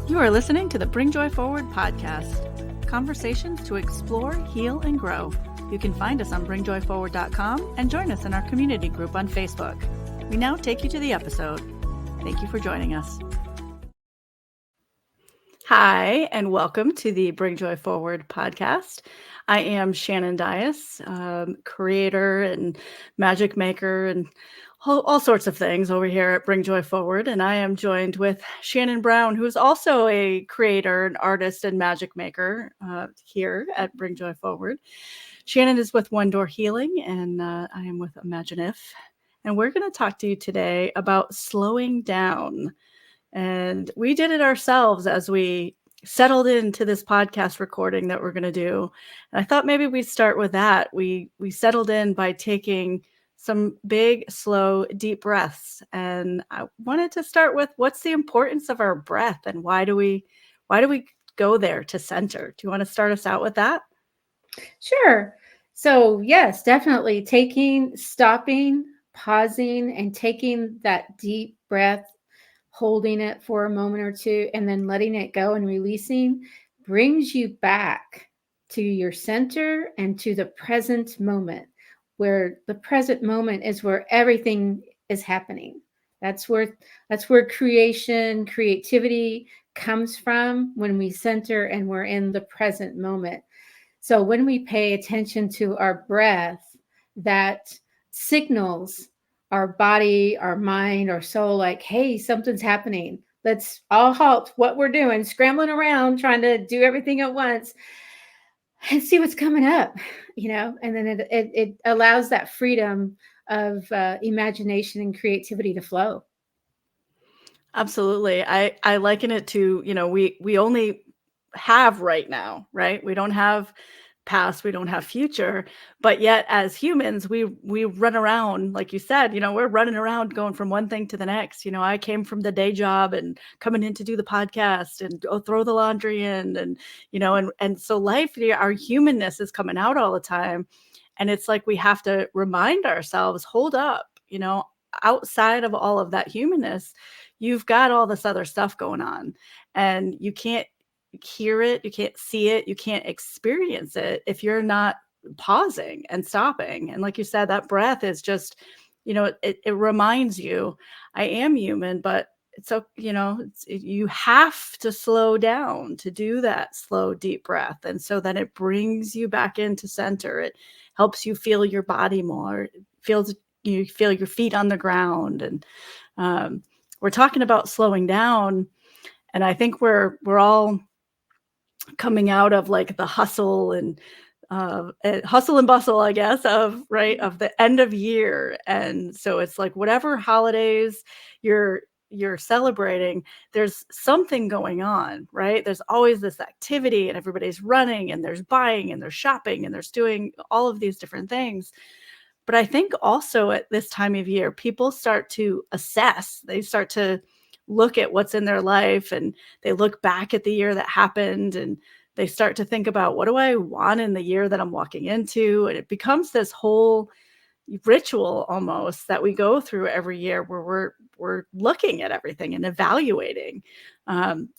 You are listening to the Bring Joy Forward podcast. Conversations to explore, heal, and grow. You can find us on bringjoyforward.com and join us in our community group on Facebook. We now take you to the episode. Thank you for joining us. Hi, and welcome to the Bring Joy Forward podcast. I am Shannon Dias, creator and magic maker and all sorts of things over here at Bring Joy Forward. And I am joined with Shannon Brown, who's also a creator, an artist, and magic maker here at Bring Joy Forward. Shannon is with One Door Healing, and I am with Imagine If. And we're going to talk to you today about slowing down. And we did it ourselves as we settled into this podcast recording that we're going to do. And I thought maybe we'd start with that. We settled in by taking some big, slow, deep breaths. And I wanted to start with what's the importance of our breath and why do we go there to center? Do you want to start us out with that? Sure. So yes, definitely stopping, pausing, and taking that deep breath, holding it for a moment or two, and then letting it go and releasing brings you back to your center and to the present moment, where the present moment is where everything is happening. That's where creativity comes from, when we center and we're in the present moment. So when we pay attention to our breath, that signals our body, our mind, our soul, like, hey, something's happening. Let's all halt what we're doing, scrambling around, trying to do everything at once and see what's coming up, and then it allows that freedom of imagination and creativity to flow. Absolutely. I liken it to, we only have right now, right? We don't have past, we don't have future, but yet as humans, we run around, like you said, we're running around going from one thing to the next. I came from the day job and coming in to do the podcast and throw the laundry in and so life, our humanness is coming out all the time. And it's like we have to remind ourselves, hold up, outside of all of that humanness, you've got all this other stuff going on and you can't hear it, you can't see it, you can't experience it if you're not pausing and stopping. And like you said, that breath is just, it reminds you, I am human, but it's so, you have to slow down to do that slow, deep breath. And so then it brings you back into center. It helps you feel your body more. You feel your feet on the ground. And we're talking about slowing down. And I think we're all coming out of like the hustle and bustle, I guess, of the end of year. And so it's like whatever holidays you're celebrating, there's something going on, right? There's always this activity and everybody's running and there's buying and there's shopping and there's doing all of these different things. But I think also at this time of year, people start to assess, they start to look at what's in their life and they look back at the year that happened and they start to think about, what do I want in the year that I'm walking into? And it becomes this whole ritual almost that we go through every year where we're looking at everything and evaluating.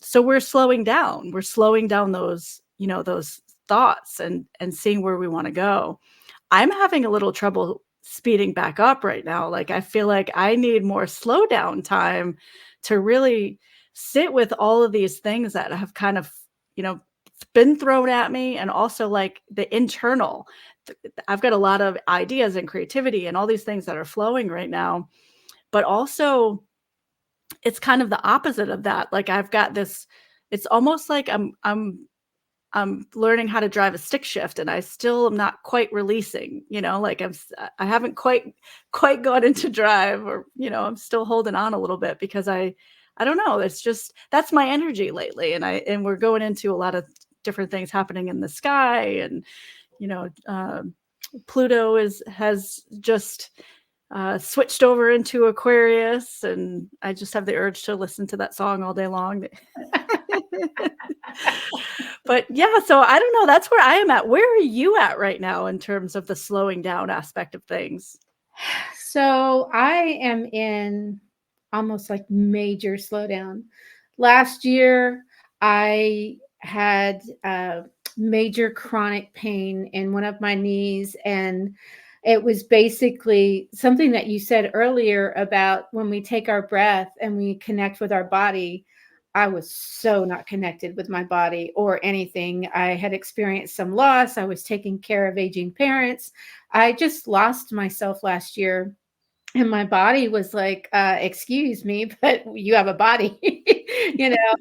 So we're slowing down. We're slowing down those, those thoughts and seeing where we want to go. I'm having a little trouble speeding back up right now. Like, I feel like I need more slow down time to really sit with all of these things that have kind of, been thrown at me. And also like the internal, I've got a lot of ideas and creativity and all these things that are flowing right now, but also it's kind of the opposite of that. Like I've got this, it's almost like I'm learning how to drive a stick shift and I still am not quite releasing, like I haven't quite gone into drive, or, I'm still holding on a little bit because I don't know. It's just, that's my energy lately. And we're going into a lot of different things happening in the sky. And, Pluto has just switched over into Aquarius. And I just have the urge to listen to that song all day long. But yeah, so I don't know. That's where I am at. Where are you at right now in terms of the slowing down aspect of things? So I am in almost like major slowdown. Last year, I had major chronic pain in one of my knees. And it was basically something that you said earlier about when we take our breath and we connect with our body. I was so not connected with my body or anything. I had experienced some loss. I was taking care of aging parents. I just lost myself last year. And my body was like, excuse me, but you have a body, you know?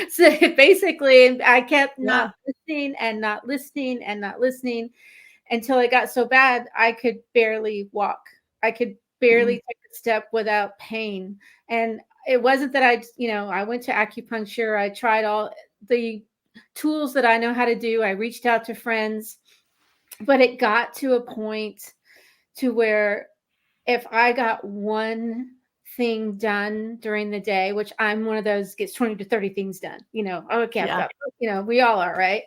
So basically, I kept not Yeah. listening and not listening and not listening until it got so bad I could barely walk. I could barely Mm. take a step without pain. And it wasn't that I went to acupuncture. I tried all the tools that I know how to do. I reached out to friends, but it got to a point to where if I got one thing done during the day, which I'm one of those gets 20 to 30 things done, okay, I've Yeah. got, we all are, right?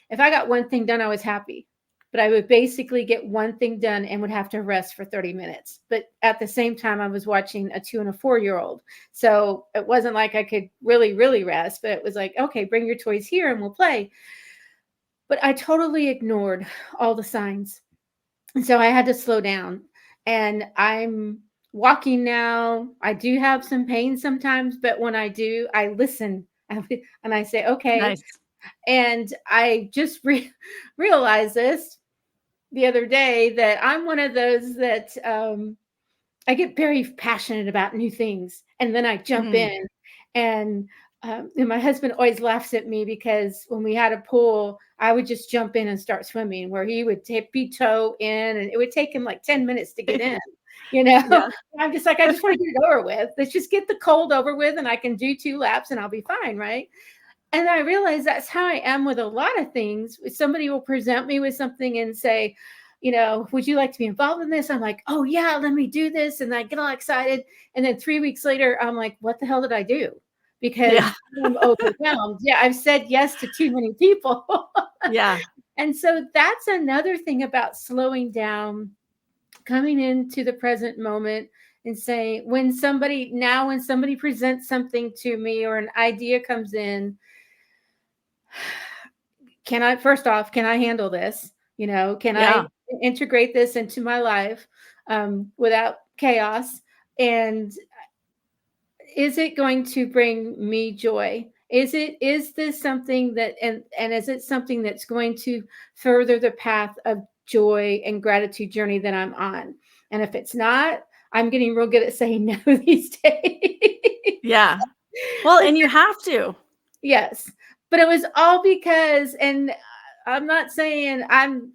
If I got one thing done, I was happy. But I would basically get one thing done and would have to rest for 30 minutes. But at the same time, I was watching a 2 and a 4-year-old. So it wasn't like I could really, really rest, but it was like, okay, bring your toys here and we'll play. But I totally ignored all the signs. And so I had to slow down. And I'm walking now. I do have some pain sometimes, but when I do, I listen and I say, okay. Nice. And I just realized this the other day that I'm one of those that I get very passionate about new things, and then I jump Mm. in. And my husband always laughs at me because when we had a pool, I would just jump in and start swimming, where he would be toe in, and it would take him like 10 minutes to get in. You know, Yeah. I'm just like, I just want to get it over with. Let's just get the cold over with, and I can do 2 laps, and I'll be fine, right? And I realize that's how I am with a lot of things. Somebody will present me with something and say, would you like to be involved in this? I'm like, oh yeah, let me do this. And I get all excited. And then 3 weeks later, I'm like, what the hell did I do? Yeah. Because I'm overwhelmed. Yeah, I've said yes to too many people. Yeah. And so that's another thing about slowing down, coming into the present moment and saying, when somebody presents something to me or an idea comes in, first off, can I handle this? Can I Yeah. integrate this into my life without chaos? And is it going to bring me joy? Is this something that, and is it something that's going to further the path of joy and gratitude journey that I'm on? And if it's not, I'm getting real good at saying no these days. Yeah. Well, and you have to. Yes, but it was all because, and I'm not saying I'm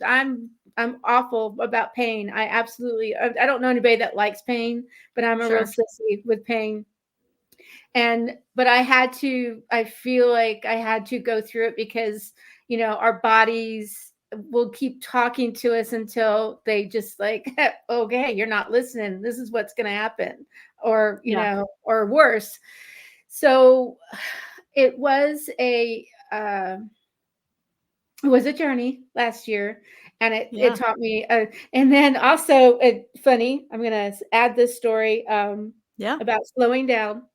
awful about pain. I absolutely, I don't know anybody that likes pain, but I'm a real Sure. sissy with pain. But I feel like I had to go through it because, our bodies will keep talking to us until they just like, okay, you're not listening. This is what's going to happen, or, Yeah. or worse. So it was a journey last year, and it Yeah. taught me. And then also, funny. I'm gonna add this story Yeah. about slowing down.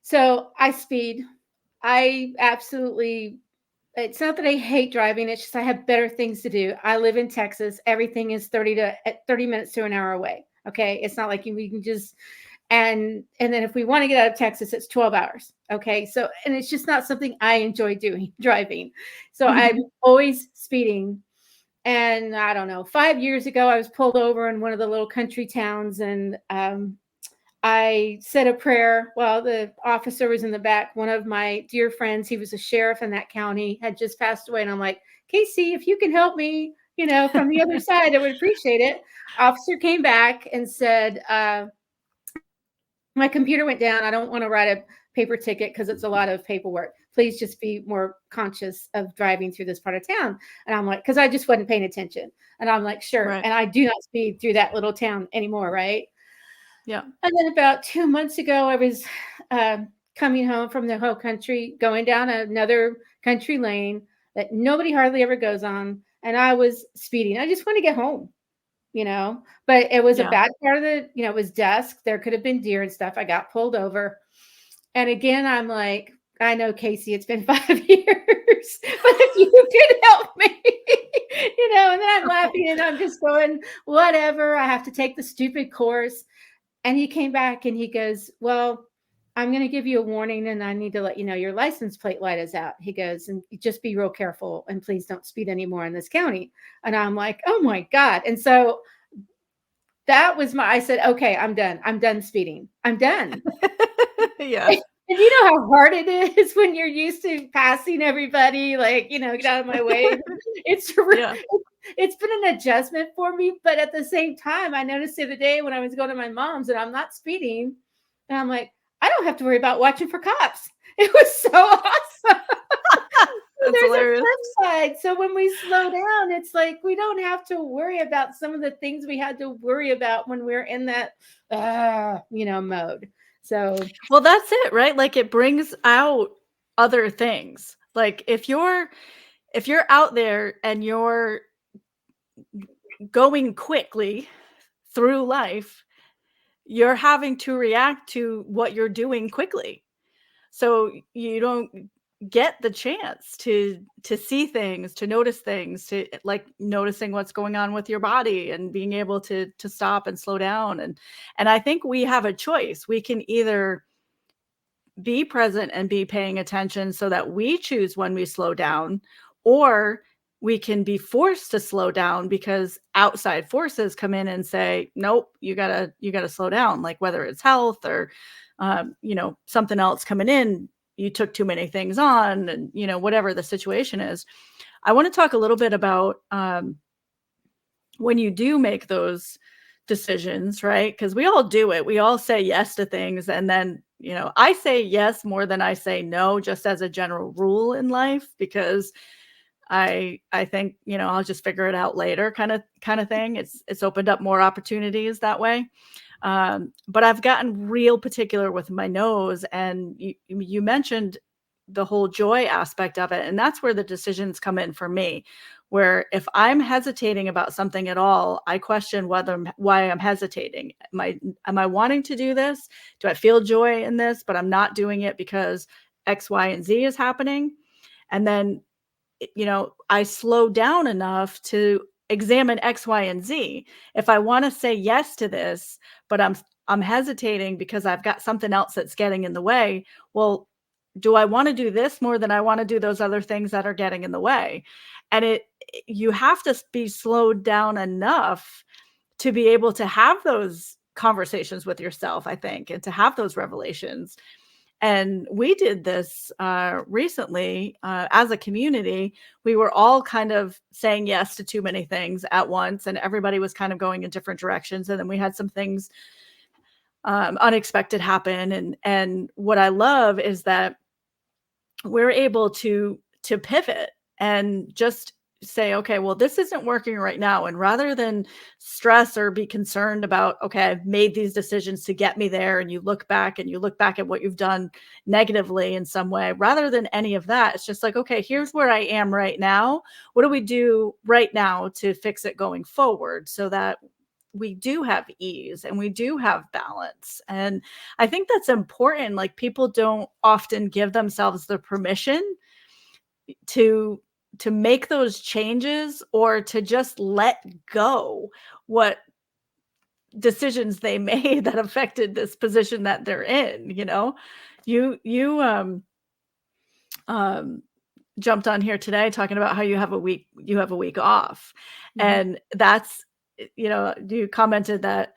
So I speed. I absolutely. It's not that I hate driving. It's just I have better things to do. I live in Texas. Everything is 30 minutes to an hour away. Okay, it's not like we can just and then if we want to get out of Texas, it's 12 hours. Okay. So, and it's just not something I enjoy doing, driving. So I'm always speeding. And I don't know, 5 years ago, I was pulled over in one of the little country towns, and I said a prayer while the officer was in the back. One of my dear friends, he was a sheriff in that county, had just passed away. And I'm like, Casey, if you can help me, from the other side, I would appreciate it. Officer came back and said, my computer went down. I don't want to write a paper ticket because it's a lot of paperwork. Please just be more conscious of driving through this part of town. And I'm like, because I just wasn't paying attention. And I'm like, sure. Right. And I do not speed through that little town anymore. Right. Yeah. And then about 2 months ago, I was coming home from the whole country, going down another country lane that nobody hardly ever goes on. And I was speeding. I just want to get home. But it was a Yeah. bad part of it was dusk. There could have been deer and stuff. I got pulled over, And again, I'm like, I know, Casey, it's been 5 years, but if you could help me, and then I'm laughing and I'm just going, whatever, I have to take the stupid course. And he came back and he goes, well, I'm going to give you a warning and I need to let you know your license plate light is out. He goes, and just be real careful and please don't speed anymore in this county. And I'm like, oh my God. And so that was I said, okay, I'm done. I'm done speeding. I'm done. Yeah. And you know how hard it is when you're used to passing everybody, like, get out of my way. It's Yeah. it's been an adjustment for me, but at the same time, I noticed the other day when I was going to my mom's and I'm not speeding, and I'm like, I don't have to worry about watching for cops. It was so awesome. That's There's hilarious. a flip side. So when we slow down, it's like we don't have to worry about some of the things we had to worry about when we're in that, mode. So, well, that's it, right? Like it brings out other things. Like if you're out there and you're going quickly through life, you're having to react to what you're doing quickly. So you don't get the chance to see things, to notice things, to like noticing what's going on with your body and being able to stop and slow down. And I think we have a choice. We can either be present and be paying attention so that we choose when we slow down, or we can be forced to slow down because outside forces come in and say, nope, you gotta slow down, like whether it's health or something else coming in, you took too many things on, and whatever the situation is. I want to talk a little bit about when you do make those decisions, right? Because we all do it. We all say yes to things. And then, I say yes more than I say no, just as a general rule in life, because I think, I'll just figure it out later kind of thing. It's opened up more opportunities that way. But I've gotten real particular with my nose, and you mentioned the whole joy aspect of it. And that's where the decisions come in for me, where if I'm hesitating about something at all, I question why I'm hesitating. Am I wanting to do this? Do I feel joy in this, but I'm not doing it because X, Y, and Z is happening? And then, I slow down enough to examine X, Y, and Z. If I want to say yes to this, but I'm hesitating because I've got something else that's getting in the way. Well, do I want to do this more than I want to do those other things that are getting in the way? And you have to be slowed down enough to be able to have those conversations with yourself, I think, and to have those revelations. And we did this recently as a community. We were all kind of saying yes to too many things at once, and everybody was kind of going in different directions. And then we had some things unexpected happen. And what I love is that we're able to pivot and just say, okay, well, this isn't working right now. And rather than stress or be concerned about, okay, I've made these decisions to get me there, and you look back at what you've done negatively in some way, rather than any of that, it's just like, okay, here's where I am right now. What do we do right now to fix it going forward so that we do have ease and we do have balance? And I think that's important. Like, people don't often give themselves the permission to make those changes, or to just let go what decisions they made that affected this position that they're in. You jumped on here today talking about how you have a week off. Mhm. And that's, you commented that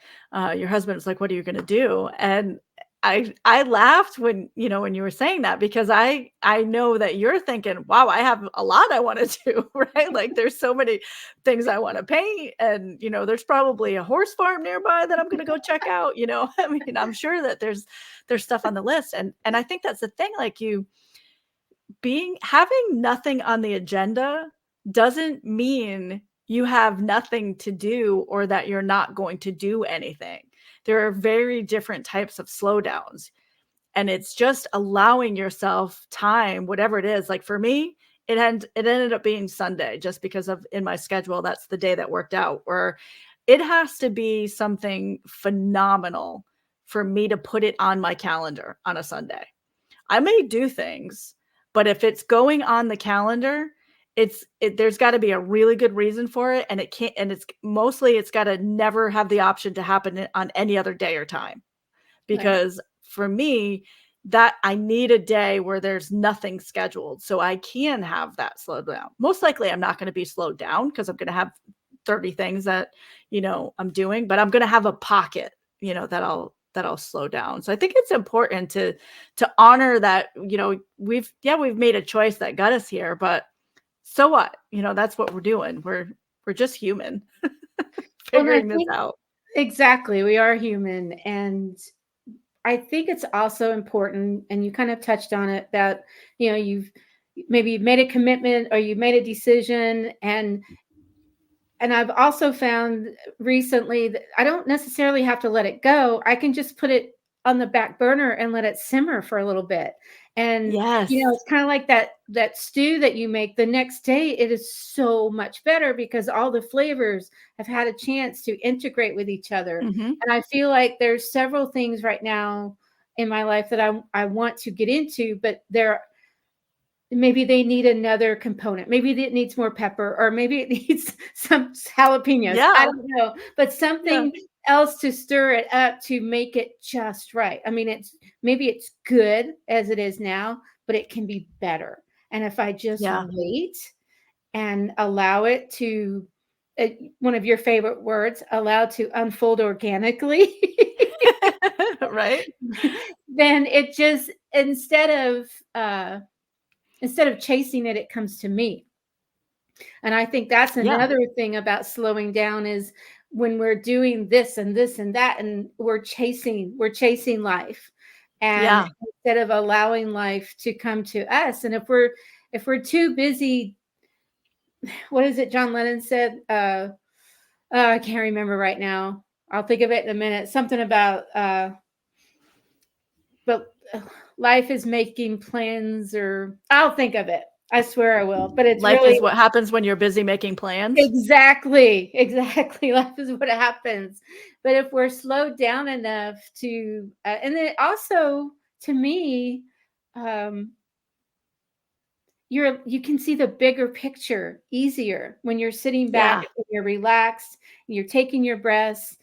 your husband was like, what are you going to do? And I laughed when you were saying that, because I know that you're thinking, wow, I have a lot I want to do, right? Like, there's so many things I want to paint, and there's probably a horse farm nearby that I'm going to go check out. I mean, I'm sure that there's stuff on the list. And I think that's the thing, like, having nothing on the agenda doesn't mean you have nothing to do, or that you're not going to do anything. There are very different types of slowdowns, and it's just allowing yourself time, whatever it is. Like, for me, it ended up being Sunday, just because of, in my schedule, that's the day that worked out. Or it has to be something phenomenal for me to put it on my calendar on a Sunday. I may do things, but if it's going on the calendar, there's got to be a really good reason for it, and it's got to never have the option to happen on any other day or time. Because for me, that I need a day where there's nothing scheduled so I can have that slowed down. Most likely I'm not going to be slowed down because I'm going to have 30 things that, I'm doing, but I'm going to have a pocket, that I'll slow down. So I think it's important to honor that, we've made a choice that got us here, but so what? That's what we're doing. We're just human figuring this out. Exactly. We are human. And I think it's also important, and you kind of touched on it, that, you've made a commitment or you made a decision. And I've also found recently that I don't necessarily have to let it go. I can just put it on the back burner and let it simmer for a little bit. And, Yes. it's kind of like that stew that you make the next day. It is so much better because all the flavors have had a chance to integrate with each other. Mm-hmm. And I feel like there's several things right now in my life that I want to get into, but maybe they need another component. Maybe it needs more pepper, or maybe it needs some jalapenos. Yeah. I don't know, but something else to stir it up to make it just right. I mean, maybe it's good as it is now, but it can be better. And if I just wait and allow it to, one of your favorite words, allow to unfold organically, right? Then it just, instead of chasing it, it comes to me. And I think that's another thing about slowing down, is when we're doing this and this and that, and we're chasing life. And instead of allowing life to come to us. And if we're too busy, what is it John Lennon said? I can't remember right now. I'll think of it in a minute. Something about, but life is making plans, or I'll think of it. I swear I will. But it's life really is what happens when you're busy making plans. Exactly. Life is what happens. But if we're slowed down enough to, and then also, to me, you can see the bigger picture easier when you're sitting back, when you're relaxed, and you're taking your breaths.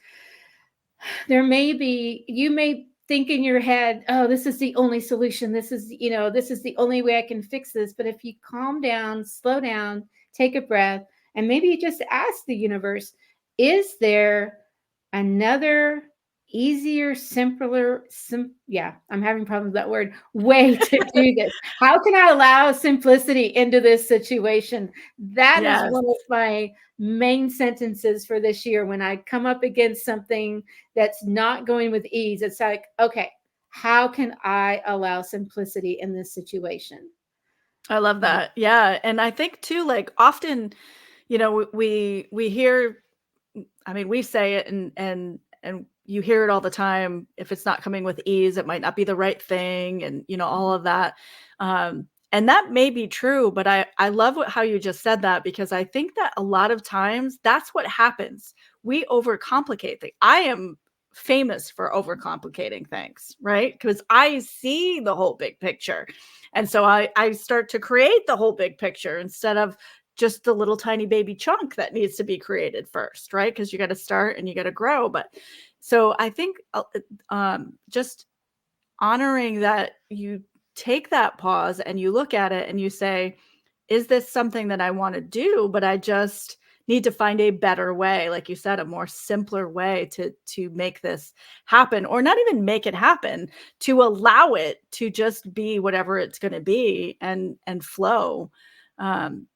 You may think in your head, oh, this is the only solution. This is the only way I can fix this. But if you calm down, slow down, take a breath, and maybe you just ask the universe, is there another easier, simpler, I'm having problems with that word, way to do this? How can I allow simplicity into this situation? That is one of my main sentences for this year. When I come up against something that's not going with ease, it's like, okay, how can I allow simplicity in this situation? I love that. Yeah. And I think too, like, often, we hear, I mean, we say it, and you hear it all the time. If it's not coming with ease, it might not be the right thing. And, all of that. And that may be true, but I love how you just said that, because I think that a lot of times that's what happens. We overcomplicate things. I am famous for overcomplicating things, right? Because I see the whole big picture. And so I start to create the whole big picture instead of just the little tiny baby chunk that needs to be created first, right? Because you got to start and you got to grow. But so I think just honoring that, you take that pause and you look at it and you say, is this something that I want to do? But I just need to find a better way, like you said, a more simpler way to make this happen, or not even make it happen, to allow it to just be whatever it's going to be, and flow. And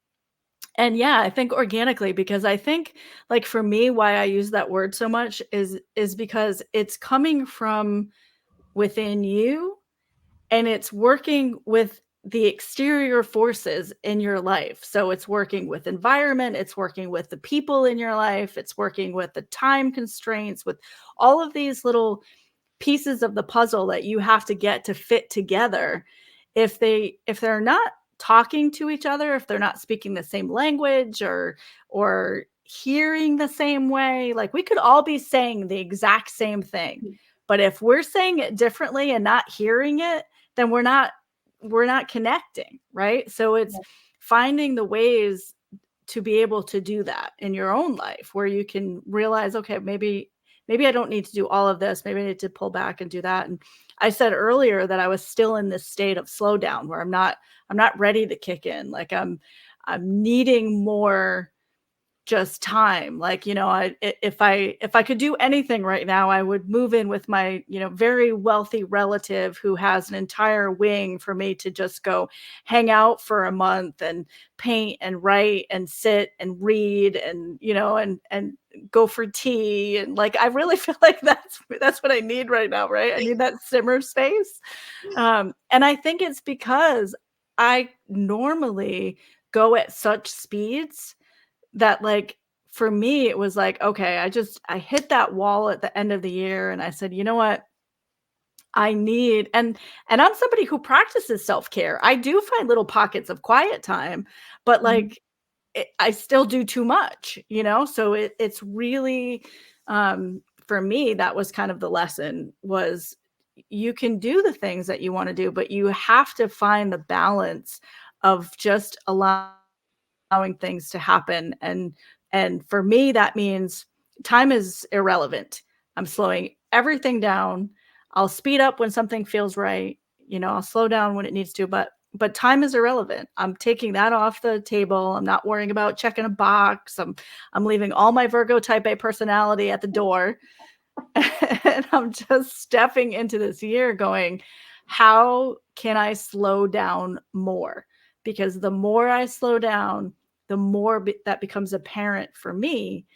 I think organically, because I think, like, for me, why I use that word so much is because it's coming from within you, and it's working with the exterior forces in your life. So it's working with environment, it's working with the people in your life, it's working with the time constraints, with all of these little pieces of the puzzle that you have to get to fit together. If they're not talking to each other, if they're not speaking the same language, or hearing the same way, like, we could all be saying the exact same thing, but if we're saying it differently and not hearing it, then we're not we're not connecting, right? So it's finding the ways to be able to do that in your own life, where you can realize, okay, maybe I don't need to do all of this. Maybe I need to pull back and do that. And I said earlier that I was still in this state of slowdown where I'm not ready to kick in. Like I'm needing more just time. Like, if I could do anything right now, I would move in with my, very wealthy relative who has an entire wing for me to just go hang out for a month and paint and write and sit and read and, and go for tea. And like, I really feel like that's what I need right now. Right. I need that simmer space. And I think it's because I normally go at such speeds that, like, for me, it was like, okay, I hit that wall at the end of the year. And I said, you know what? I need, and I'm somebody who practices self-care. I do find little pockets of quiet time, but like, I still do too much, So it's really, for me, that was kind of the lesson was you can do the things that you want to do, but you have to find the balance of just allowing things to happen. And for me, that means time is irrelevant. I'm slowing everything down. I'll speed up when something feels right. I'll slow down when it needs to, but time is irrelevant. I'm taking that off the table. I'm not worrying about checking a box. I'm leaving all my Virgo type A personality at the door. And I'm just stepping into this year going, how can I slow down more? Because the more I slow down, the more that becomes apparent for me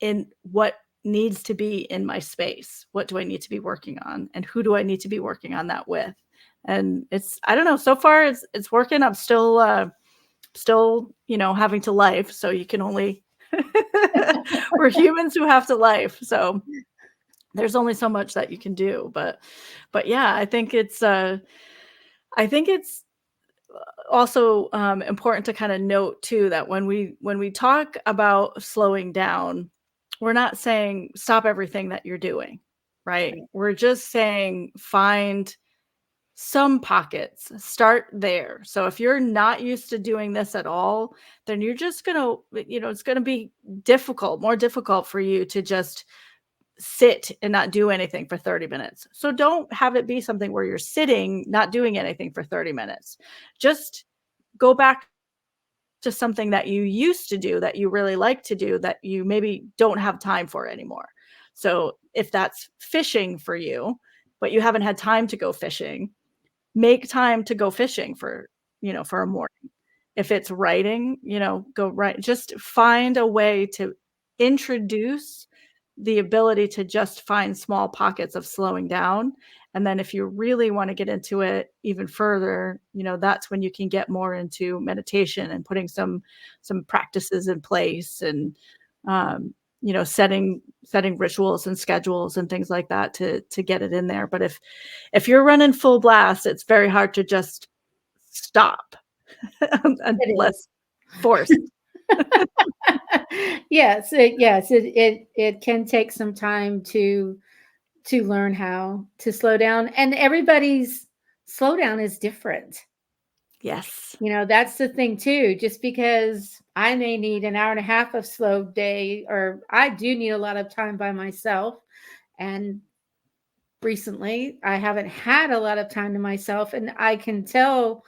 in what needs to be in my space. What do I need to be working on? And who do I need to be working on that with? And I don't know, so far it's working. I'm still, having to life. So you can only, we're humans who have to life. So there's only so much that you can do. But yeah, I think it's also important to kind of note too that when we talk about slowing down, we're not saying stop everything that you're doing, right? We're just saying find some pockets, start there. So if you're not used to doing this at all, then you're just gonna, it's gonna be more difficult for you to just sit and not do anything for 30 minutes. So don't have it be something where you're sitting, not doing anything for 30 minutes. Just go back to something that you used to do, that you really like to do, that you maybe don't have time for anymore. So if that's fishing for you, but you haven't had time to go fishing, make time to go fishing for a morning. If it's writing, go write. Just find a way to introduce the ability to just find small pockets of slowing down. And then if you really want to get into it even further, that's when you can get more into meditation and putting some practices in place and, setting rituals and schedules and things like that to get it in there. But if you're running full blast, it's very hard to just stop unless forced. Yes, it can take some time to learn how to slow down, and everybody's slowdown is different. Yes. That's the thing too. Just because I may need an hour and a half of slow day, or I do need a lot of time by myself, and recently I haven't had a lot of time to myself, and I can tell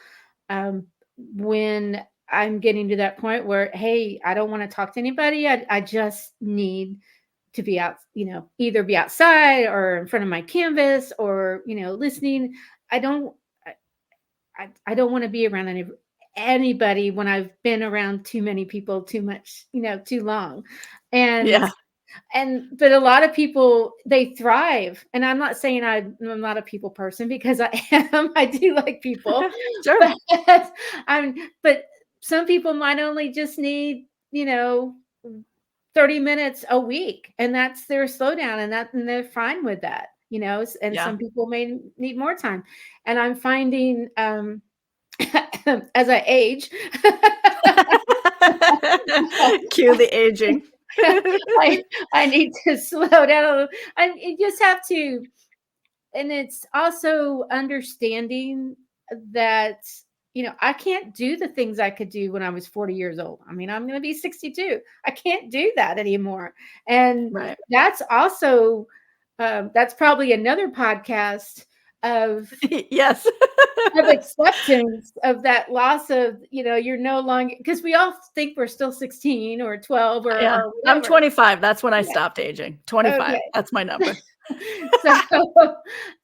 when I'm getting to that point where, hey, I don't want to talk to anybody. I just need to be out, either be outside or in front of my canvas or, listening. I don't want to be around anybody when I've been around too many people too much, too long. And yeah. But a lot of people, they thrive. And I'm not saying I'm not a people person, because I am. I do like people. Sure. But some people might only just need, 30 minutes a week, and that's their slowdown, and they're fine with that, and Yeah. some people may need more time. And I'm finding, as I age, Cue the aging. I need to slow down a little. You just have to, and it's also understanding that, I can't do the things I could do when I was 40 years old. I mean, I'm going to be 62. I can't do that anymore. And Right. that's also, that's probably another podcast of Yes. acceptance of that loss of, you're no longer, because we all think we're still 16 or 12 Yeah. or I'm whatever. 25. That's when I Yeah. stopped aging. 25. Okay. That's my number.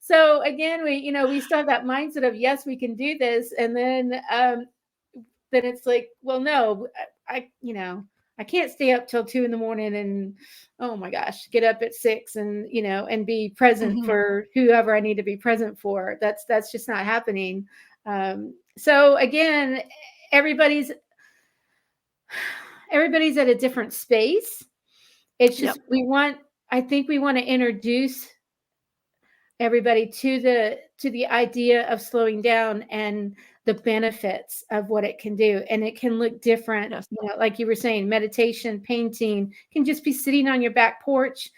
So again, we still have that mindset of, yes, we can do this. And then it's like, well, no, I can't stay up till 2 a.m. and, oh my gosh, get up at 6 and, and be present Mhm. for whoever I need to be present for. That's just not happening. So again, everybody's at a different space. It's just, Yep. I think we want to introduce everybody to the idea of slowing down and the benefits of what it can do. And it can look different, Yes. like you were saying, meditation, painting, can just be sitting on your back porch,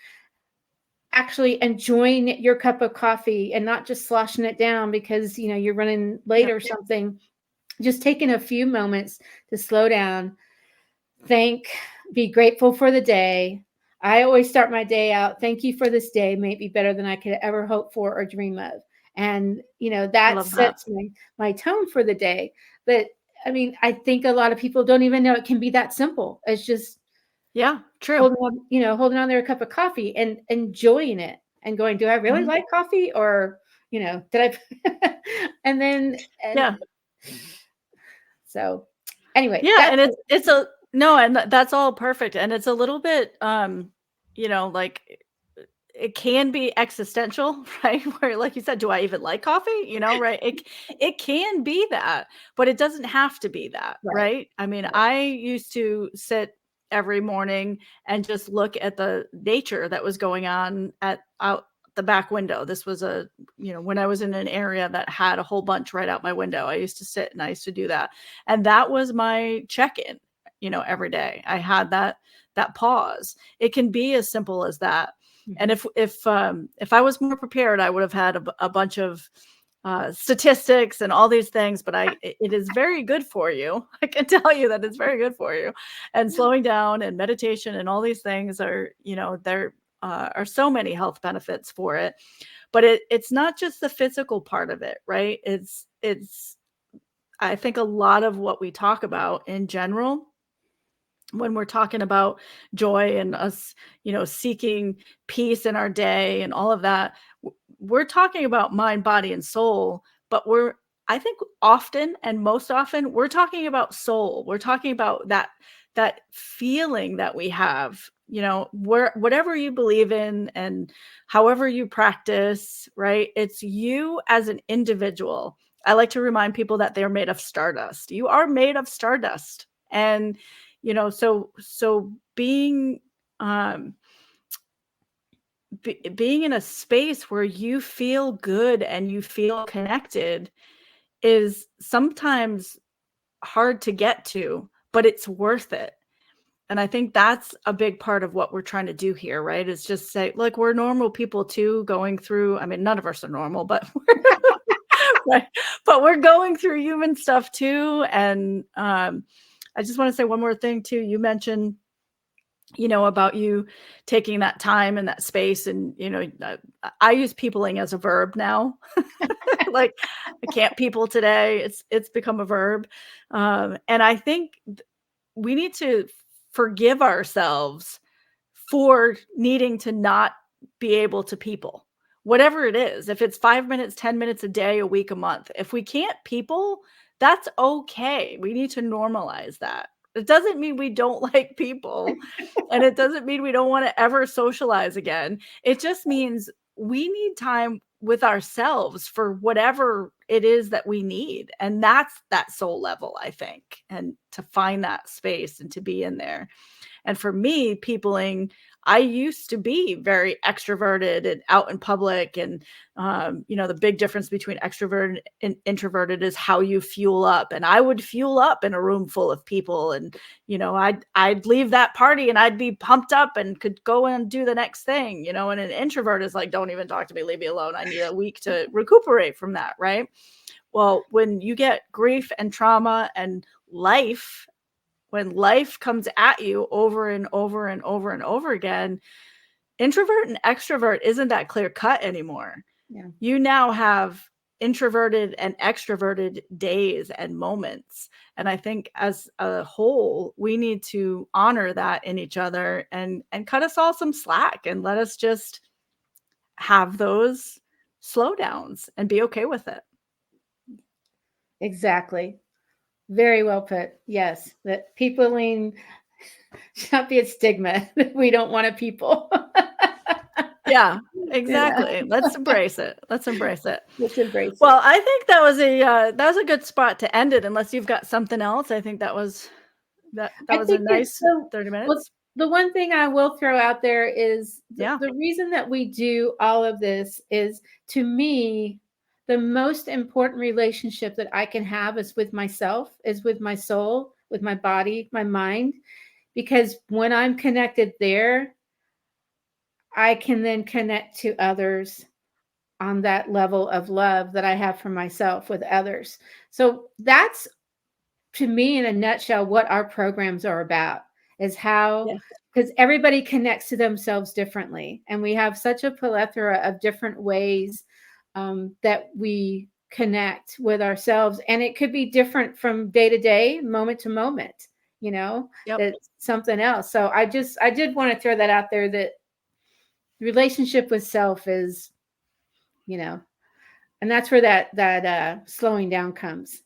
actually enjoying your cup of coffee and not just sloshing it down because you're running late or something. Just taking a few moments to slow down, be grateful for the day. I always start my day out, thank you for this day, may be better than I could ever hope for or dream of. And, I that love that. sets my tone for the day. But I mean, I think a lot of people don't even know it can be that simple. It's just True. holding on to a cup of coffee and enjoying it and going, do I really like coffee? Or, did I? And so anyway, and and that's all perfect. And it's a little bit, like it can be existential, right? Where, like you said, do I even like coffee? Right? It can be that, but it doesn't have to be that, right? I mean, I used to sit every morning and just look at the nature that was going on out the back window. This was when I was in an area that had a whole bunch right out my window, I used to sit and I used to do that. And that was my check-in, every day. I had that pause. It can be as simple as that. And if I was more prepared, I would have had a bunch of statistics and all these things, but it is very good for you. I can tell you that it's very good for you. And slowing down and meditation and all these things are, there are so many health benefits for it. But it's not just the physical part of it, right? It's I think a lot of what we talk about in general when we're talking about joy and us, seeking peace in our day and all of that, we're talking about mind, body, and soul, but I think often and most often, we're talking about soul. We're talking about that feeling that we have, whatever you believe in and however you practice, right? It's you as an individual. I like to remind people that they're made of stardust. You are made of stardust. And so being being in a space where you feel good and you feel connected is sometimes hard to get to, but it's worth it. And I think that's a big part of what we're trying to do here, right? Is just say, look, we're normal people too, going through, I mean, none of us are normal, but right, but we're going through human stuff too. And I just want to say one more thing too. You mentioned, about you taking that time and that space. And, I use peopling as a verb now. Like, I can't people today. It's become a verb. And I think we need to forgive ourselves for needing to not be able to people, whatever it is. If it's 5 minutes, 10 minutes a day, a week, a month, if we can't people, that's okay. We need to normalize that. It doesn't mean we don't like people, and it doesn't mean we don't want to ever socialize again. It just means we need time with ourselves for whatever it is that we need. And that's that soul level, I think, and to find that space and to be in there. And for me, peopling, I used to be very extroverted and out in public. And, the big difference between extroverted and introverted is how you fuel up. And I would fuel up in a room full of people. And, I'd leave that party and I'd be pumped up and could go and do the next thing, and an introvert is like, don't even talk to me, leave me alone. I need a week to recuperate from that. Right. Well, when you get grief and trauma and life, when life comes at you over and over and over and over again, introvert and extrovert isn't that clear cut anymore. Yeah. You now have introverted and extroverted days and moments. And I think as a whole, we need to honor that in each other and cut us all some slack and let us just have those slowdowns and be okay with it. Exactly. Very well put. Yes. That peopling should not be a stigma. We don't want a people. Yeah, exactly. Let's embrace it. Let's embrace it. Let's embrace it. Well, I think that was a good spot to end it. Unless you've got something else, I think that was a nice 30 minutes. Well, the one thing I will throw out there is the reason that we do all of this is, to me, the most important relationship that I can have is with myself, is with my soul, with my body, my mind, because when I'm connected there, I can then connect to others on that level of love that I have for myself with others. So that's, to me, in a nutshell, what our programs are about, is how, because everybody connects to themselves differently. And we have such a plethora of different ways that we connect with ourselves. And it could be different from day to day, moment to moment, that's something else. So I did want to throw that out there, that relationship with self is, and that's where that slowing down comes.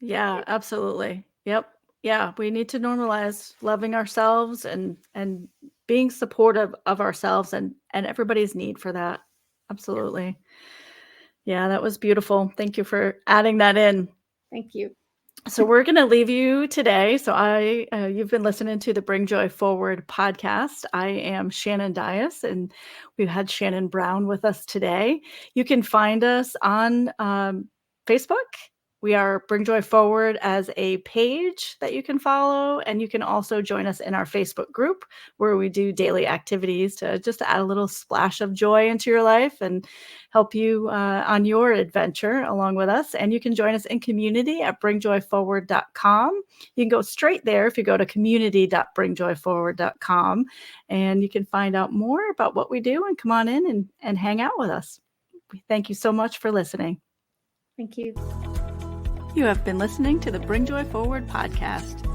Yeah, absolutely. Yep. Yeah, we need to normalize loving ourselves and being supportive of ourselves and everybody's need for that. Absolutely. Yeah, that was beautiful. Thank you for adding that in. Thank you. So we're going to leave you today. So you've been listening to the Bring Joy Forward podcast. I am Shannon Dias, and we've had Shannon Brown with us today. You can find us on Facebook. We are Bring Joy Forward as a page that you can follow, and you can also join us in our Facebook group where we do daily activities to just add a little splash of joy into your life and help you on your adventure along with us. And you can join us in community at bringjoyforward.com. You can go straight there if you go to community.bringjoyforward.com, and you can find out more about what we do and come on in and hang out with us. Thank you so much for listening. Thank you. You have been listening to the Bring Joy Forward podcast.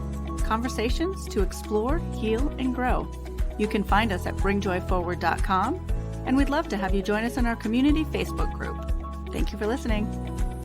Conversations to explore, heal, and grow. You can find us at bringjoyforward.com, and we'd love to have you join us in our community Facebook group. Thank you for listening.